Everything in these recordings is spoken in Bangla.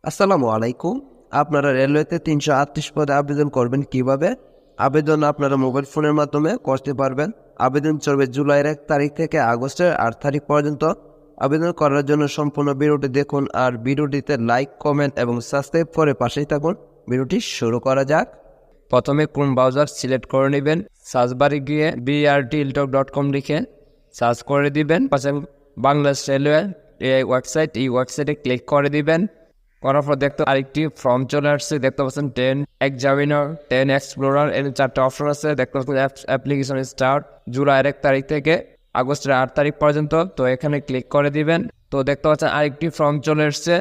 আসসালামু আলাইকুম। আপনারা রেলওয়েতে ৩৩৮ পদে আবেদন করবেন কিভাবে? আবেদন আপনারা মোবাইল ফোনের মাধ্যমে করতে পারবেন। আবেদন চলবে জুলাইয়ের ১ তারিখ থেকে আগস্টের ৮ তারিখ পর্যন্ত। আবেদন করার জন্য সম্পূর্ণ ভিডিওটি দেখুন আর ভিডিওটিতে লাইক, কমেন্ট এবং সাবস্ক্রাইব করে পাশেই থাকুন। ভিডিওটি শুরু করা যাক। প্রথমে কোন ব্রাউজার সিলেক্ট করে নেবেন। সার্চ বারে গিয়ে brtiltalk.com লিখে সার্চ করে দিবেন। পাশে বাংলাদেশ রেলওয়ে এই ওয়েবসাইটে ক্লিক করে দিবেন। করার পর দেখতে আরেকটি ফর্ম চলে আসছে, দেখতে পাচ্ছেন 10 এক্সামিনার, 10 এক্সপ্লোরার, এর 4টা অপশন আছে। দেখতে পাচ্ছেন অ্যাপ্লিকেশন স্টার্ট জুলাইয়ের 1 তারিখ থেকে আগস্টের 8 তারিখ পর্যন্ত। তো এখানে ক্লিক করে দিবেন। তো দেখতে পাচ্ছেন আরেকটি ফর্ম চলে এসছে।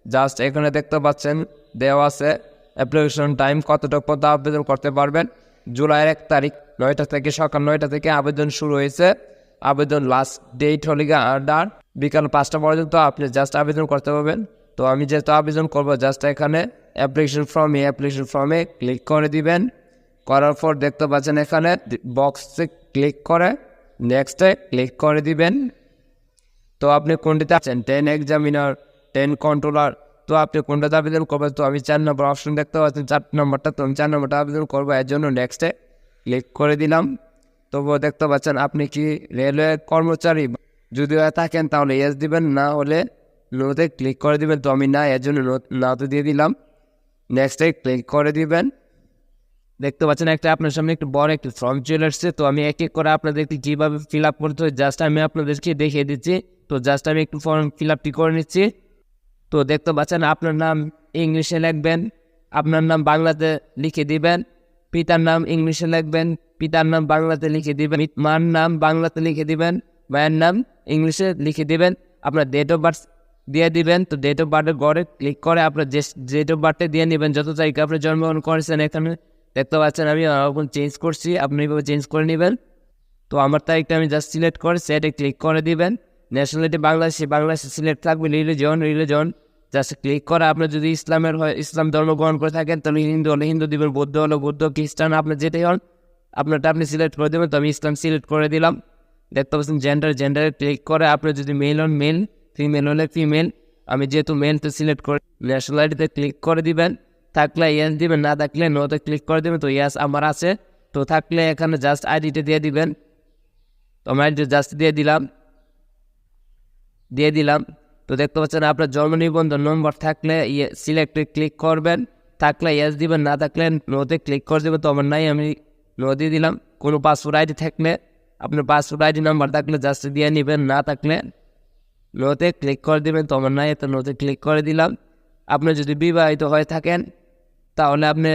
জাস্ট এখানে দেখতে পাচ্ছেন দেওয়া আছে অ্যাপ্লিকেশন টাইম কতটুকু পর্যন্ত আবেদন করতে পারবেন। জুলাইয়ের 1 তারিখ 9টা থেকে সকাল 9টা থেকে আবেদন শুরু হয়েছে। আবেদন লাস্ট ডেট হলে বিকাল 5টা পর্যন্ত আপনি জাস্ট আবেদন করতে পারবেন। তো আমি যেহেতু আবেদন করবো, জাস্ট এখানে অ্যাপ্লিকেশন ফর্মে ক্লিক করে দিবেন। করার পর দেখতে পাচ্ছেন এখানে বক্সে ক্লিক করে নেক্সটে ক্লিক করে দিবেন। তো আপনি কোনটিতে আছেন, 10 এক্সামিনার, 10 কন্ট্রোলার, তো আপনি কোনটাতে আবেদন করবেন? তো আমি 4 নম্বর অপশন দেখতে পাচ্ছেন, 4 নম্বরটা, তো আমি 4 নম্বরটা আবেদন করবো। এর জন্য নেক্সটে ক্লিক করে দিলাম। তবুও দেখতে পাচ্ছেন আপনি কি রেলওয়ে কর্মচারী যদি থাকেন তাহলে ইয়েস দিবেন, না হলে নোতে ক্লিক করে দিবেন। তো আমি না, এর জন্য নাতে দিয়ে দিলাম। নেক্সটে ক্লিক করে দিবেন। দেখতে পাচ্ছেন আপনার সামনে একটু বড় একটি ফর্ম চলে আসছে। তো আমি এক এক করে আপনাদেরকে কীভাবে ফিল আপ করতে হয় জাস্ট আমি আপনাদেরকে দেখিয়ে দিচ্ছি। তো জাস্ট আমি একটু ফর্ম ফিল আপটি করে নিচ্ছি। তো দেখতে পাচ্ছেন আপনার নাম ইংলিশে লিখবেন, আপনার নাম বাংলাতে লিখে দিবেন। পিতার নাম ইংলিশে লিখবেন, পিতার নাম বাংলাতে লিখে দিবেন। মার নাম বাংলাতে লিখে দিবেন, মায়ের নাম ইংলিশে লিখে দিবেন। আপনার ডেট অফ বার্থ দিয়ে দিবেন। তো ডেট অফ বার্থের ঘরে ক্লিক করে আপনার যে ডেট অফ বার্থে দিয়ে নেবেন, যত তারিখে আপনি জন্মগ্রহণ করেছেন। এখানে দেখতে পাচ্ছেন আমি চেঞ্জ করছি, আপনি এইভাবে চেঞ্জ করে নেবেন। তো আমার তারিখটা আমি জাস্ট সিলেক্ট করে সেটে ক্লিক করে দিবেন। ন্যাশনালিটি বাংলাদেশে সিলেক্ট থাকবে। রিলিজন জাস্ট ক্লিক করে আপনার যদি ইসলামের হয় ইসলাম ধর্ম গ্রহণ করে থাকেন তাহলে হিন্দু হলে হিন্দু দিবেন, বৌদ্ধ হলে বৌদ্ধ, খ্রিস্টান আপনার যেটাই হন আপনারটা আপনি সিলেক্ট করে দেবেন। তো আমি ইসলাম সিলেক্ট করে দিলাম। দেখতে পাচ্ছেন জেন্ডারে ক্লিক করে আপনি যদি মেল হন মেল, ফিমেল হলে ফিমেল, আমি যেহেতু মেল তো সিলেক্ট করে ন্যাশনালিটিতে ক্লিক করে দিবেন। থাকলে ইয়েস দিবেন, না থাকলে নোতে ক্লিক করে দেবেন। তো ইয়েস আমার আছে। তো থাকলে এখানে জাস্ট আইডিটা দিয়ে দিবেন। তো আমি আইডিটা জাস্ট দিয়ে দিলাম। তো দেখতে পাচ্ছেন আপনার জন্ম নিবন্ধন নম্বর থাকলে সিলেক্টে ক্লিক করবেন, থাকলে ইয়েস দিবেন, না থাকলে নোতে ক্লিক করে দেবেন। তো আমার নাই, আমি নো দিয়ে দিলাম। কোনো পাসপোর্ট আইডি থাকলে আপনার পাসপোর্ট আইডি নাম্বার থাকলে জাস্ট দিয়ে নেবেন, না থাকলে নোতে ক্লিক করে দেবেন। তো আমার নাই, তো নোতে ক্লিক করে দিলাম। আপনি যদি বিবাহিত হয়ে থাকেন তাহলে আপনি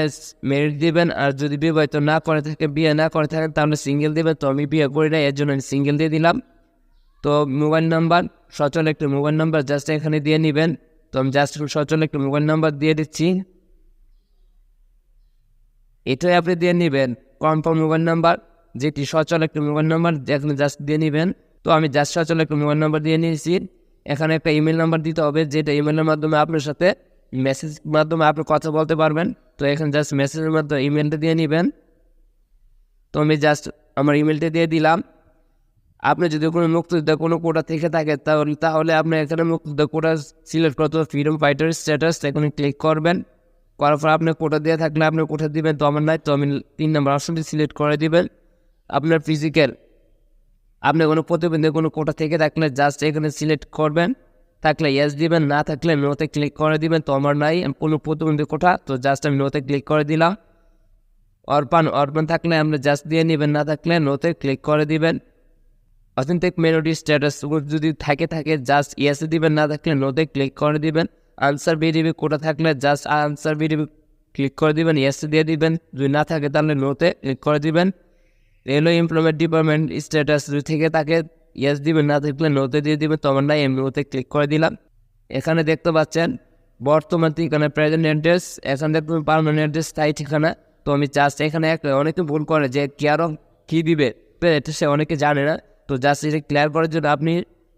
মেরিট দিবেন, আর যদি বিবাহিত না করে থাকে বিয়ে না করে থাকেন তাহলে সিঙ্গেল দিবেন। তো আমি বিয়ে করি না, এর জন্য আমি সিঙ্গেল দিয়ে দিলাম। তো মোবাইল নাম্বার, সচল একটা মোবাইল নাম্বার জাস্ট এখানে দিয়ে নেবেন। তো আমি জাস্ট সচল একটা মোবাইল নাম্বার দিয়ে দিচ্ছি, এটাই আপনি দিয়ে নেবেন। কনফার্ম মোবাইল নাম্বার যেটি সচল একটা মোবাইল নাম্বার এখানে জাস্ট দিয়ে নেবেন। তো আমি জাস্ট সচল একটা মোবাইল নাম্বার দিয়ে নিয়েছি। এখানে একটা ইমেল নাম্বার দিতে হবে, যেটা ইমেলের মাধ্যমে আপনার সাথে মেসেজ মাধ্যমে আপনি কথা বলতে পারবেন। তো এখানে জাস্ট মেসেজের মাধ্যমে ইমেলটা দিয়ে নেবেন। তো আমি জাস্ট আমার ইমেলটা দিয়ে দিলাম। আপনি যদি কোনো মুক্তিযোদ্ধা কোনো কোটা থেকে থাকে তাহলে আপনি এখানে মুক্তিযোদ্ধা কোটা সিলেক্ট করতে হবে, ফ্রিডম ফাইটার স্ট্যাটাস, এখানে ক্লিক করবেন। করার পর আপনি কোটা দিয়ে থাকলে আপনি কোটা দিবেন। তো আমার নাই, তো আমি 3 নম্বর অপশনটি সিলেক্ট করে দিবেন। আপনার ফিজিক্যাল, আপনি কোনো প্রতিবন্ধী কোনো কোটা থেকে থাকলে জাস্ট এখানে সিলেক্ট করবেন, থাকলে ইয়েস দিবেন, না থাকলে নোতে ক্লিক করে দিবেন। তো আমার নাই কোনো প্রতিবন্ধী কোটা, তো জাস্ট আমি নোতে ক্লিক করে দিলাম। অরপান থাকলে আপনি জাস্ট দিয়ে নেবেন, না থাকলে নোতে ক্লিক করে দিবেন। অথেন্টিক মেলোডি স্ট্যাটাস যদি থাকে জাস্ট ইয়েসে দিবেন, না থাকলে নোতে ক্লিক করে দিবেন। আনসার বিডিবি কোটা থাকলে জাস্ট আনসার বিডিবি ক্লিক করে দিবেন, ইয়েসে দিয়ে দিবেন। যদি না থাকে তাহলে নোতে ক্লিক করে দিবেন। রেলওয়ে এমপ্লয়মেন্ট ডিপার্টমেন্ট স্ট্যাটাস যদি থেকে থাকে ইয়েস দিবেন, না থাকলে নোতে দিয়ে দিবেন। তো আমার নাই, নোতে ক্লিক করে দিলাম। এখানে দেখতে পাচ্ছেন বর্তমান ঠিকানা প্রেজেন্ট অ্যাড্রেস, এখানে দেখতে পারমানেন্ট অ্যাড্রেস স্থায়ী ঠিকানা। তো আমি জাস্ট এখানে অনেকে ভুল করে যে কি দিবে এটা সে অনেকে জানে না। তো জাস্ট এটা ক্লিয়ার করার জন্য আপনি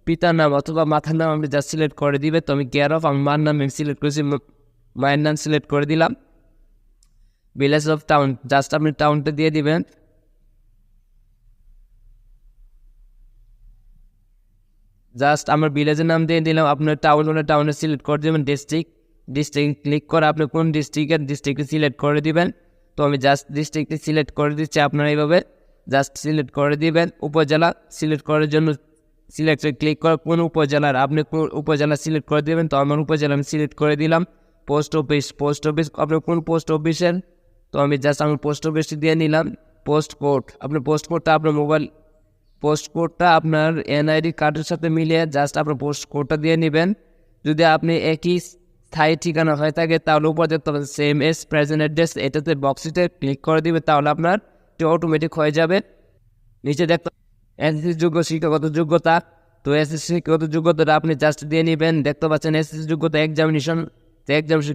পিতার নাম অথবা মাথার নাম আপনি জাস্ট সিলেক্ট করে দিবে। তো আমি আমি মার নাম আমি সিলেক্ট করেছি, মায়ের নাম সিলেক্ট করে দিলাম। ভিলেজ অফ টাউন জাস্ট আপনি টাউনটা দিয়ে দিবেন। জাস্ট আমার ভিলেজের নাম দিয়ে দিলাম। আপনার টাউন হলে টাউনে সিলেক্ট করে দেবেন। ডিস্ট্রিক্ট ডিস্ট্রিক্ট ক্লিক করে আপনি কোন ডিস্ট্রিক্টে সিলেক্ট করে দিবেন। তো আমি জাস্ট ডিস্ট্রিক্টে সিলেক্ট করে দিচ্ছি। আপনারা এইভাবে জাস্ট সিলেক্ট করে দিবেন। উপজেলা সিলেক্ট করার জন্য সিলেক্টে ক্লিক করে কোন উপজেলার আপনি কোন উপজেলা সিলেক্ট করে দেবেন। তো আমার উপজেলা আমি সিলেক্ট করে দিলাম। পোস্ট অফিস আপনি কোন পোস্ট অফিসের, তো আমি জাস্ট আমি পোস্ট অফিসটি দিয়ে নিলাম। পোস্ট কোড আপনি পোস্ট কোডটা আপনার মোবাইল পোস্ট কোডটা আপনার এনআইডি কার্ডের সাথে মিলিয়ে জাস্ট আপনার পোস্ট কোডটা দিয়ে নেবেন। যদি আপনি একই স্থায়ী ঠিকানা হয়ে থাকে তাহলে উপর দেখতে পাবেন সেম এস প্রেজেন্ট অ্যাড্রেস, এটাতে বক্সটিতে ক্লিক করে দিবে, তাহলে আপনার অটোমেটিক হয়ে যাবে। নিচে দেখতে এসএসসি যোগ্য শিক্ষাগত যোগ্যতা, তো এসএসসি শিক্ষাগত যোগ্যতাটা আপনি জাস্ট দিয়ে নেবেন। দেখতে পাচ্ছেন এসএসসি যোগ্যতা এক্সামিনেশন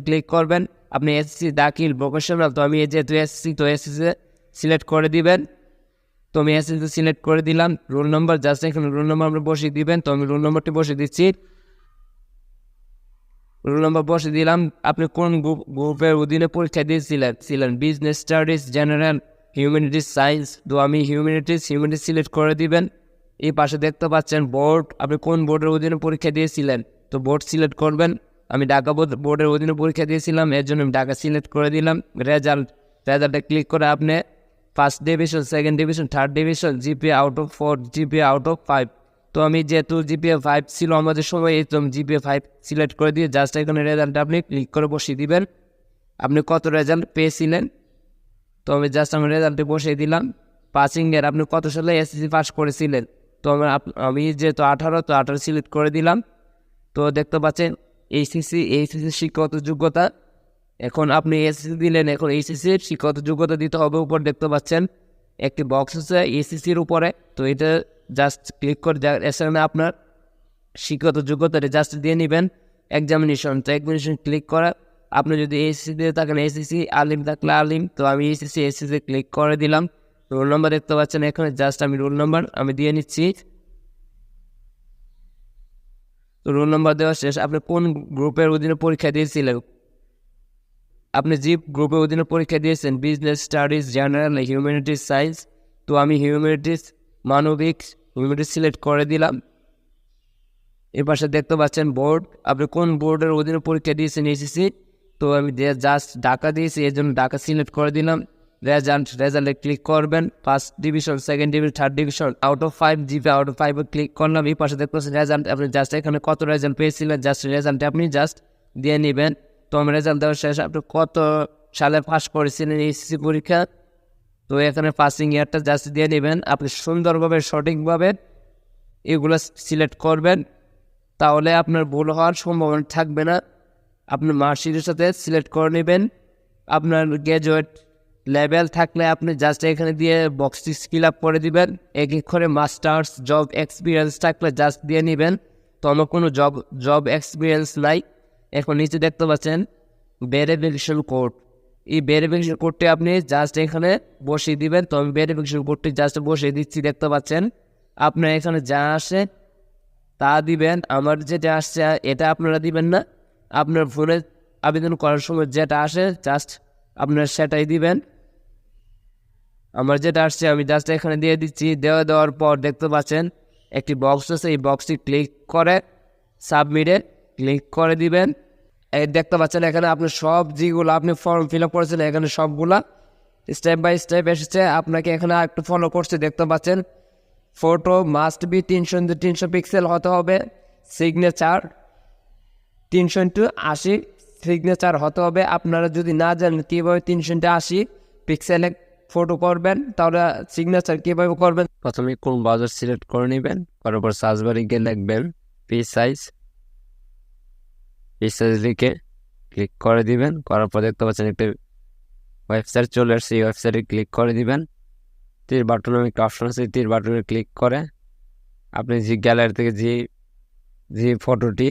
ক্লিক করবেন। আপনি এসএসসি দাখিল ভোকেশনাল, তো আমি যেহেতু এসএসসি তো এসএসসি সিলেক্ট করে দিবেন। তো আমি এসএসসি সিলেক্ট করে দিলাম। রোল নম্বর জাস্ট এখানে রোল নম্বর আপনি বসিয়ে দিবেন। তো আমি রোল নম্বরটি বসিয়ে দিচ্ছি। রোল নম্বর বসে দিলাম। আপনি কোন গ্রুপের অধীনে পরীক্ষা দিয়েছিলেন business studies, general, humanities, science. তো আমি হিউম্যানিটিস সিলেক্ট করে দিবেন। এই পাশে দেখতে পাচ্ছেন বোর্ড, আপনি কোন বোর্ডের অধীনে পরীক্ষা দিয়েছিলেন, তো বোর্ড সিলেক্ট করবেন। আমি ঢাকা বোর্ডের অধীনে পরীক্ষা দিয়েছিলাম, এর জন্য আমি ঢাকা সিলেক্ট করে দিলাম। রেজাল্টে ক্লিক করে আপনি first division, second division, third division, GPA out of 4, GPA out of 5। তো আমি যেহেতু জিপিএ 5 ছিল আমাদের সময়, এই তো আমি জিপিএ 5 সিলেক্ট করে দিয়ে জাস্ট এখানে রেজাল্টটা আপনি ক্লিক করে বসিয়ে দিবেন। আপনি কত রেজাল্ট পেয়েছিলেন, তো আমি জাস্ট আমার রেজাল্টে বসিয়ে দিলাম। পাসিংয়ের আপনি কত সালে এসএসসি পাস করেছিলেন, তো আমি যেহেতু 18, তো 18 সিলেক্ট করে দিলাম। তো দেখতে পাচ্ছেন এইচএসসি শিক্ষাগত যোগ্যতা। এখন আপনি এসএসসি দিলেন, এখন এইচএসসির শিক্ষাগত যোগ্যতা দিতে হবে। উপর দেখতে পাচ্ছেন একটি বক্স আছে এইচএসসির উপরে, তো এটা জাস্ট ক্লিক করে এখানে আপনার শিক্ষাগত যোগ্যতাটা জাস্ট দিয়ে নেবেন। এক্সামিনেশন ক্লিক করা, আপনি যদি এইচএসসি দিয়ে থাকেন এইচএসসি, আলিম থাকলে আলিম, তো আমি এইচএসসি ক্লিক করে দিলাম। রোল নাম্বার দেখতে পাচ্ছেন এখানে, জাস্ট আমি রোল নাম্বার আমি দিয়ে নিচ্ছি। তো রোল নাম্বার দেওয়া শেষ। আপনি কোন গ্রুপের অধীনে পরীক্ষা দিয়েছিলেন, আপনি যে গ্রুপের অধীনে পরীক্ষা দিয়েছেন business studies, general, humanities, science, তো আমি হিউম্যানিটিস মানবিক হিউম্যানিটিস সিলেক্ট করে দিলাম। এর পাশে দেখতে পাচ্ছেন বোর্ড, আপনি কোন বোর্ডের অধীনে পরীক্ষা দিয়েছেন এইচএসসি, তো আমি জাস্ট ঢাকা দিয়েছি, এর জন্য ঢাকা সিলেক্ট করে দিলাম। রেজাল্টে ক্লিক করবেন। First division, second division, third division, out of 5, GP out of 5 click করলাম। এই পাশে দেখতে পাচ্ছেন রেজাল্ট, আপনি জাস্ট এখানে কত রেজাল্ট পেয়েছিলেন জাস্ট রেজাল্টে আপনি জাস্ট দিয়ে নেবেন। তো আমি রেজাল্ট দেওয়ার শেষ, আপনি কত সালে পাস করেছিলেন এইচএসসি পরীক্ষা, তো এখানে পাসিং ইয়ারটা জাস্ট দিয়ে নেবেন। আপনি সুন্দরভাবে সঠিকভাবে এগুলো সিলেক্ট করবেন, তাহলে আপনার ভুল হওয়ার সম্ভাবনা থাকবে না। আপনার মার্কশিটের সাথে সিলেক্ট করে নেবেন। আপনার গ্র্যাজুয়েট লেভেল থাকলে আপনি জাস্ট এখানে দিয়ে বক্সটি ফিল আপ করে দিবেন। এক এক করে মাস্টার্স, জব এক্সপিরিয়েন্স থাকলে জাস্ট দিয়ে নেবেন। তো আমার কোনো জব এক্সপিরিয়েন্স নাই। এখন নিচে দেখতে পাচ্ছেন ভেরিফিকেশন কোড, এই ভেরিফিকেশন কোডটি আপনি জাস্ট এখানে বসিয়ে দিবেন। তো আমি ভেরিফিকেশন কোডটি জাস্ট বসিয়ে দিচ্ছি। দেখতে পাচ্ছেন আপনার এখানে যা আসে তা দিবেন। আমার যেটা আসছে এটা আপনারা দিবেন না, আপনার ফোনে আবেদন করার সময় যেটা আসে জাস্ট আপনারা সেটাই দিবেন। আমার যেটা আসছে আমি জাস্ট এখানে দিয়ে দিচ্ছি। দেওয়ার পর দেখতে পাচ্ছেন একটি বক্স আছে, এই বক্সটি ক্লিক করে সাবমিটে ক্লিক করে দিবেন। এই দেখতে পাচ্ছেন এখানে আপনি সব যেগুলো আপনি ফর্ম ফিল আপ করেছেন এখানে সবগুলা স্টেপ বাই স্টেপ এসেছে। আপনাকে এখানে একটু ফলো করছে। দেখতে পাচ্ছেন ফটো মাস্ট বি 300 পিক্সেল হতে হবে, সিগনেচার 380 সিগনেচার হতে হবে। আপনারা যদি না জানেন কীভাবে 380 পিক্সেলে ফটো করবেন তাহলে সিগনেচার কীভাবে করবেন, প্রথমে কোন ব্রাউজার সিলেক্ট করে নেবেন, করার পর সার্চ বারে গিয়ে লিখবেন পেজ সাইজ লিখে ক্লিক করে দিবেন। করার পর দেখতে পাচ্ছেন একটা ওয়েবসাইট চলে আসছে, এই ওয়েবসাইটে ক্লিক করে দিবেন। তীর বাটন একটা অপশন আছে, তীর বাটনে ক্লিক করে আপনি যে গ্যালারি থেকে যে ফটোটি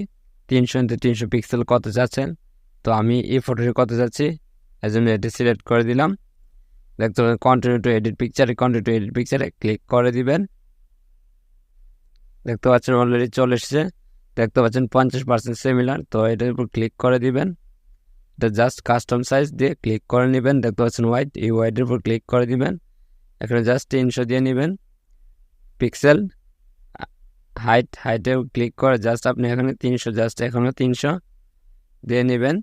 300 পিক্সেল কত চাচ্ছেন, তো আমি এই ফটোটি কত চাচ্ছি এর জন্য এটি সিলেক্ট করে দিলাম। দেখতে পাচ্ছেন কন্টিনিউ টু এডিট পিকচারে ক্লিক করে দিবেন। দেখতে পাচ্ছেন অলরেডি চলে এসেছে। দেখতে পাচ্ছেন 50% সিমিলার, তো এটার উপর ক্লিক করে দিবেন। এটা জাস্ট কাস্টম সাইজ দিয়ে ক্লিক করে নেবেন। দেখতে পাচ্ছেন হোয়াইট, এই হোয়াইটের উপর ক্লিক করে দিবেন। এখানে জাস্ট 300 দিয়ে নেবেন পিক্সেল। হাইটে ক্লিক করে জাস্ট আপনি এখানে 300, জাস্ট এখানে 300 দিয়ে নেবেন।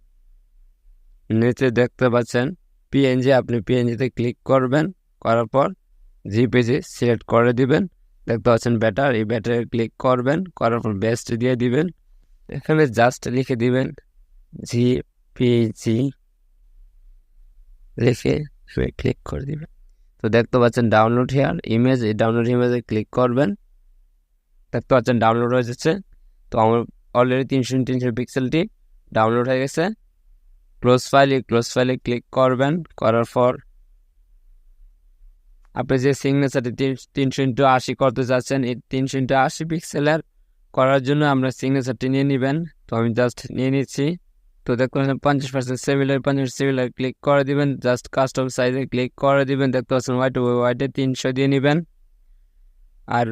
নিচে দেখতে পাচ্ছেন পিএনজি, আপনি পিএনজিতে ক্লিক করবেন, করার পর জিপিজি সিলেক্ট করে দিবেন। দেখতে পাচ্ছেন ব্যাটার, এই ব্যাটারে ক্লিক করবেন, করার পর বেস্ট দিয়ে দিবেন। এখানে জাস্ট লিখে দিবেন জিপিজি, লিখে ক্লিক করে দিবেন। তো দেখতে পাচ্ছেন ডাউনলোড হেয়ার ইমেজ, এই ডাউনলোড ইমেজে ক্লিক করবেন। দেখতে পাচ্ছেন ডাউনলোড হয়ে যাচ্ছে। তো আমার অলরেডি 300 পিক্সেলটি ডাউনলোড হয়ে গেছে। ক্লোজ ফাইলে ক্লিক করবেন, করার পর আপনি যে সিগনেচারটি 380 করতে চাচ্ছেন, এই 380 পিক্সেলের করার জন্য আমরা সিগনেচারটি নিয়ে নেবেন। তো আমি জাস্ট নিয়ে নিচ্ছি। তো দেখতে পাচ্ছেন 50% সিমিলার ক্লিক করে দিবেন, জাস্ট কাস্টম সাইজে ক্লিক করে দিবেন। দেখতে পাচ্ছেন হোয়াইটে 300 দিয়ে নেবেন, আর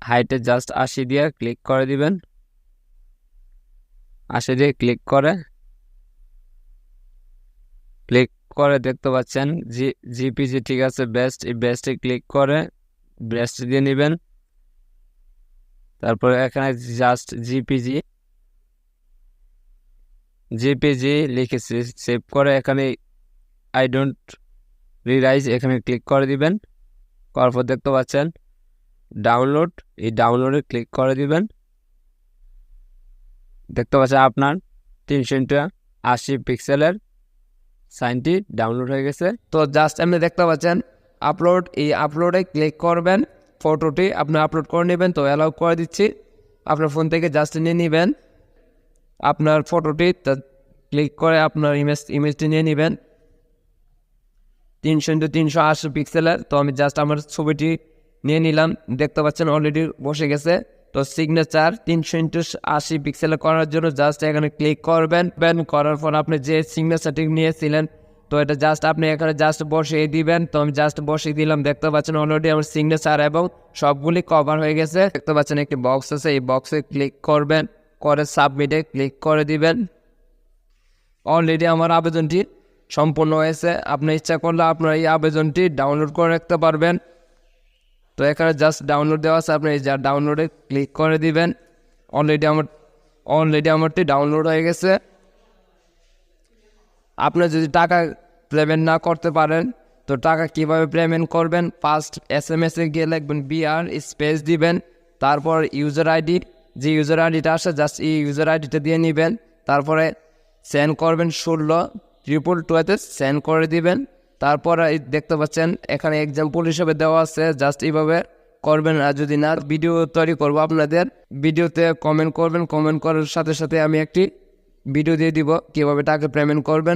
হাইটে জাস্ট 80 দিয়ে ক্লিক করে দিবেন। 80 দিয়ে ক্লিক করে দেখতে পাচ্ছেন জিপিজি ঠিক আছে, এই বেস্টে ক্লিক করে বেস্ট দিয়ে নেবেন। তারপরে এখানে জাস্ট জিপিজি লিখেছি, সেভ করে এখানে আই ডোন্ট রিরাইজ এখানে ক্লিক করে দিবেন। করার পর দেখতে পাচ্ছেন ডাউনলোড, এই ডাউনলোডে ক্লিক করে দিবেন। দেখতে পাচ্ছেন আপনার 380 পিক্সেলের সাইনটি ডাউনলোড হয়ে গেছে। তো জাস্ট আপনি দেখতে পাচ্ছেন আপলোড, এই আপলোডে ক্লিক করবেন, ফটোটি আপনি আপলোড করে নেবেন। তো অ্যালাউ করে দিচ্ছি, আপনার ফোন থেকে জাস্ট নিয়ে নেবেন আপনার ফটোটি, ক্লিক করে আপনার ইমেজটি নিয়ে নেবেন 300 পিক্সেলের। তো আমি জাস্ট আমার ছবিটি নিয়ে নিলাম, দেখতে পাচ্ছেন অলরেডি বসে গেছে। তো সিগনেচার 380 পিক্সেলে করার জন্য জাস্ট এখানে ক্লিক করবেন, করার পর আপনি যে সিগনেচারটি নিয়েছিলেন, তো এটা জাস্ট আপনি এখানে জাস্ট বসিয়ে দিবেন। তো আমি জাস্ট বসিয়ে দিলাম, দেখতে পাচ্ছেন অলরেডি আমার সিগনেচার এবং সবগুলি কভার হয়ে গেছে। দেখতে পাচ্ছেন একটি বক্স আছে, এই বক্সে ক্লিক করবেন, করে সাবমিটে ক্লিক করে দিবেন। অলরেডি আমার আবেদনটি সম্পূর্ণ হয়েছে। আপনি ইচ্ছা করলে আপনার এই আবেদনটি ডাউনলোড করে রাখতে পারবেন। তো এখানে জাস্ট ডাউনলোড দেওয়া আছে, আপনি যা ডাউনলোডে ক্লিক করে দিবেন। অলরেডি আমারটি ডাউনলোড হয়ে গেছে। আপনি যদি টাকা পেমেন্ট না করতে পারেন, তো টাকা কিভাবে পেমেন্ট করবেন, ফার্স্ট SMS এ গিয়ে লিখবেন BR স্পেস দিবেন, তারপর ইউজার আইডি, যে ইউজার আইডিটা আসে জাস্ট এই ইউজার আইডিটা দিয়ে নেবেন। তারপরে সেন্ড করবেন 16,222-তে সেন্ড করে দিবেন। তারপর দেখতে পাচ্ছেন এখানে এক্সাম্পল হিসেবে দেওয়া আছে, জাস্ট এইভাবে করবেন। আর যদি না, ভিডিও তৈরি করবো আপনাদের, ভিডিওতে কমেন্ট করবেন, কমেন্ট করার সাথে সাথে আমি একটি ভিডিও দিয়ে দিব কীভাবে টাকা পেমেন্ট করবেন।